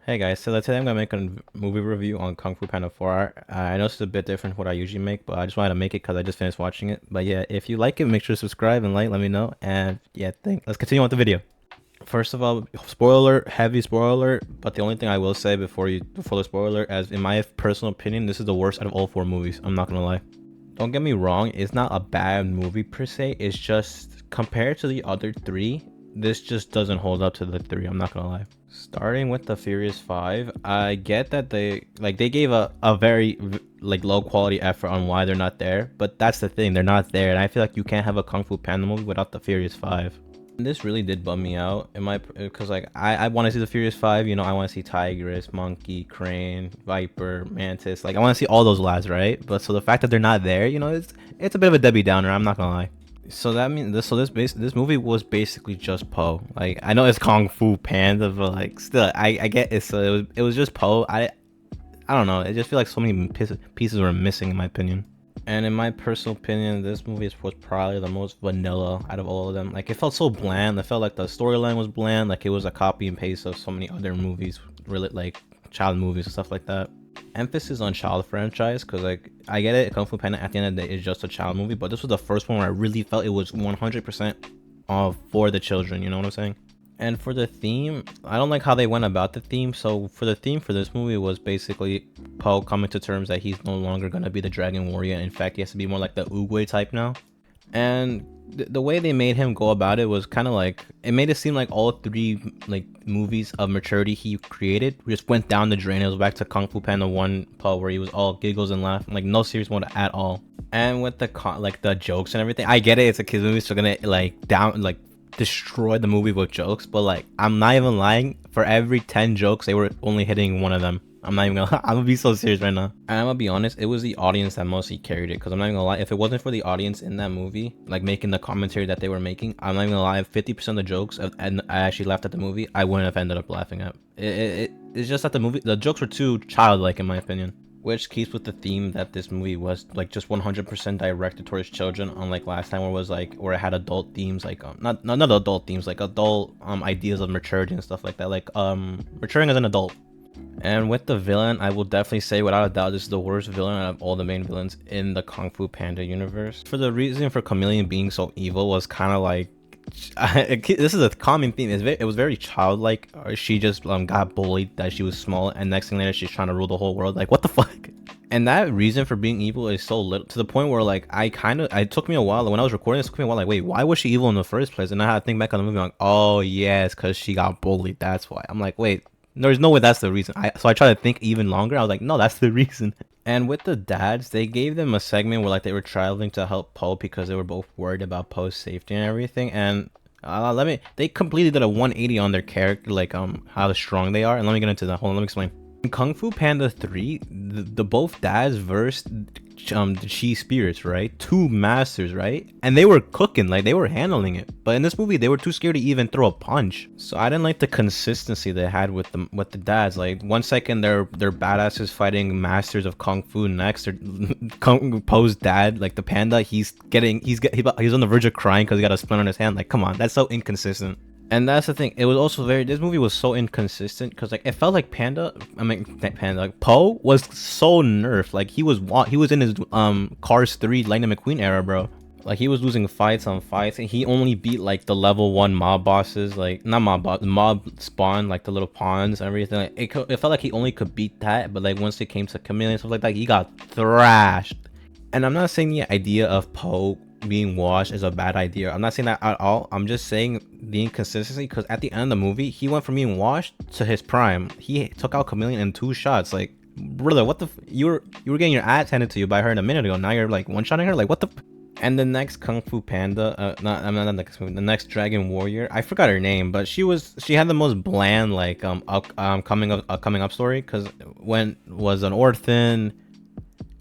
Hey guys, so today I'm gonna make a movie review on Kung Fu Panda 4. I know it's a bit different from what I usually make, but I just wanted to make it because I just finished watching it. But yeah, if you like it, make sure to subscribe and like, let me know. And yeah, let's continue on with the video. First of all, spoiler, heavy spoiler. But the only thing I will say before the spoiler, as in my personal opinion, this is the worst out of all four movies. I'm not gonna lie. Don't get me wrong, it's not a bad movie per se. It's just compared to the other three, this just doesn't hold up to the three. I'm not gonna lie. Starting with the Furious 5, I get that they gave a very like low quality effort on why they're not there, but that's the thing, they're not there, and I feel like you can't have a Kung Fu Panda movie without the Furious 5. And this really did bum me out in my because like I want to see the Furious 5, I want to see Tigress, Monkey, Crane, Viper, Mantis, like I want to see all those lads, right? But so the fact that they're not there, it's a bit of a Debbie Downer, I'm not gonna lie. So that means this movie was basically just Poe. Like I know it's Kung Fu Panda, but like still I get it. So it was just Poe. I don't know. I just feel like so many pieces were missing in my opinion. And in my personal opinion, this movie was probably the most vanilla out of all of them. Like it felt so bland. I felt like the storyline was bland. Like it was a copy and paste of so many other movies, really like child movies and stuff like that. Emphasis on child franchise, because like I get it, Kung Fu Panda at the end of the day is just a child movie, but this was the first one where I really felt it was 100% for the children, you know what I'm saying? And for the theme, I don't like how they went about the theme. So for the theme for this movie was basically Poe coming to terms that he's no longer gonna be the Dragon Warrior. In fact, he has to be more like the Oogway type now. And the way they made him go about it was kind of like, it made it seem like all three like movies of maturity he created just went down the drain. It was back to Kung Fu Panda 1 Poe where he was all giggles and laugh, like no serious mode at all. And with the jokes and everything, I get it, it's a kids movie, so gonna destroy the movie with jokes, but like I'm not even lying, for every 10 jokes they were only hitting one of them. I'm not even gonna I'm gonna be so serious right now, and I'm gonna be honest, it was the audience that mostly carried it, because I'm not even gonna lie, if it wasn't for the audience in that movie like making the commentary that they were making, I'm not even gonna lie, 50% of the jokes and I actually laughed at the movie, I wouldn't have ended up laughing at it's just that the jokes were too childlike in my opinion, which keeps with the theme that this movie was like just 100% directed towards children, unlike last time where it was like where it had adult themes, like not adult themes, like adult ideas of maturity and stuff like that, like maturing as an adult. And with the villain, I will definitely say without a doubt this is the worst villain out of all the main villains in the Kung Fu Panda universe. For the reason for Chameleon being so evil was kind of like this is a common theme. It was very childlike. She just got bullied that she was small, and next thing later she's trying to rule the whole world. Like what the fuck? And that reason for being evil is so little, to the point where like it took me a while when I was recording this. It took me a while, like, wait, why was she evil in the first place? And I had to think back on the movie, like, oh yes, because she got bullied. That's why. I'm like, wait, there's no way that's the reason. So I tried to think even longer. I was like, no, that's the reason. And with the dads, they gave them a segment where like they were traveling to help Poe because they were both worried about Poe's safety and everything. And they completely did a 180 on their character, like how strong they are. And let me get into that. Hold on, let me explain. In Kung Fu Panda 3, the both dads versed the Chi spirits, right? Two masters, right? And they were cooking, like they were handling it. But in this movie, they were too scared to even throw a punch. So I didn't like the consistency they had with the dads. Like one second they're badasses fighting masters of Kung Fu, next they're Kung Po's dad, like the panda, he's on the verge of crying because he got a splinter on his hand. Like come on, that's so inconsistent. And that's the thing. It was also this movie was so inconsistent because like it felt like like Poe was so nerfed. Like he was in his Cars 3 Lightning McQueen era, bro. Like he was losing fights on fights, and he only beat like the level 1 mob bosses, like not mob spawn, like the little pawns and everything. Like, it felt like he only could beat that, but like once it came to Chameleon and stuff like that, he got thrashed. And I'm not saying the idea of Poe being washed is a bad idea. I'm not saying that at all. I'm just saying the inconsistency, because at the end of the movie, he went from being washed to his prime. He took out Chameleon in 2 shots. Like, brother, what the you were getting your ass handed to you by her in a minute ago. Now you're like one-shotting her. Like, what the and the next Kung Fu Panda, the next Dragon Warrior, I forgot her name, but she had the most bland like coming up story, because when was an orphan,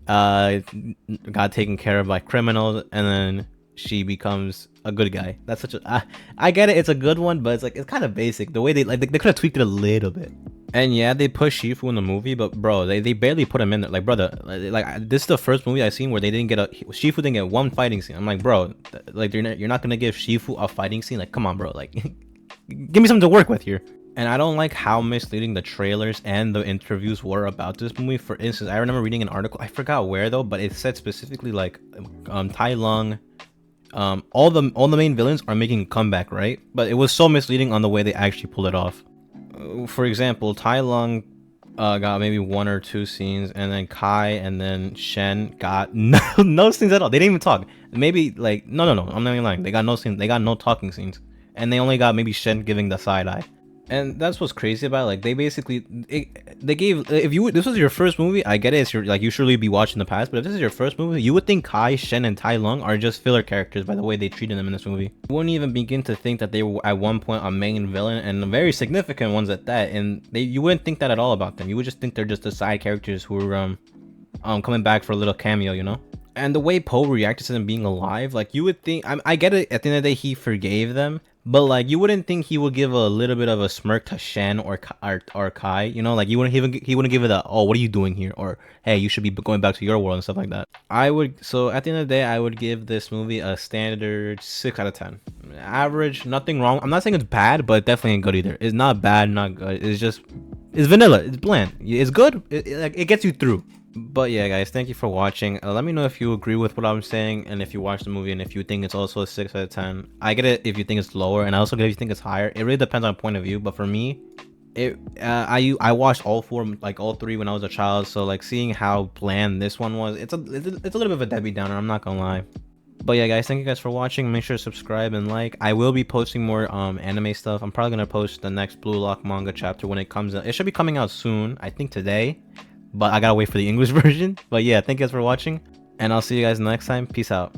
got taken care of by criminals, and then she becomes a good guy. That's such a I get it, it's a good one, but it's kind of basic. The way they could have tweaked it a little bit. And yeah, they put Shifu in the movie, but bro, they barely put him in there. Like brother, like this is the first movie I've seen where Shifu didn't get one fighting scene. I'm like, bro, like you're not gonna give Shifu a fighting scene? Like come on, bro, like give me something to work with here. And I don't like how misleading the trailers and the interviews were about this movie. For instance, I remember reading an article, I forgot where though, but it said specifically like Tai Lung, all the main villains are making a comeback, right? But it was so misleading on the way they actually pulled it off. For example, Tai Lung got maybe 1 or 2 scenes, and then Kai and then Shen got no scenes at all. They didn't even talk. Maybe like no, I'm not even lying. They got no scenes. They got no talking scenes, and they only got maybe Shen giving the side eye. And that's what's crazy about it. Like they basically they gave, if you, this was your first movie, I get it, it's your, like, you surely be watching the past, but if this is your first movie, you would think Kai, Shen, and Tai Lung are just filler characters by the way they treated them in this movie. You wouldn't even begin to think that they were at one point a main villain, and very significant ones at that. And you wouldn't think that at all about them. You would just think they're just the side characters who are coming back for a little cameo, you know. And the way Poe reacted to them being alive, like, you would think, I get it, at the end of the day he forgave them, but like, you wouldn't think he would give a little bit of a smirk to Shen or Kai, you know, like, he wouldn't give it a, oh, what are you doing here, or hey, you should be going back to your world and stuff like that. So at the end of the day, I would give this movie a standard 6 out of 10. Average, nothing wrong. I'm not saying it's bad, but definitely ain't good either. It's not bad, not good. It's vanilla. It's bland. It's good. It gets you through. But yeah, guys, thank you for watching. Let me know if you agree with what I'm saying, and if you watch the movie, and if you think it's also a 6 out of 10. I get it if you think it's lower, and I also get it if you think it's higher. It really depends on point of view, but for me, I watched all 4, like all 3 when I was a child, so like seeing how bland this one was, it's a little bit of a Debbie Downer, I'm not gonna lie. But yeah, guys, thank you guys for watching. Make sure to subscribe and like. I will be posting more anime stuff. I'm probably gonna post the next Blue Lock manga chapter when it comes out. It should be coming out soon, I think today, but I gotta wait for the English version. But yeah, thank you guys for watching, and I'll see you guys next time. Peace out.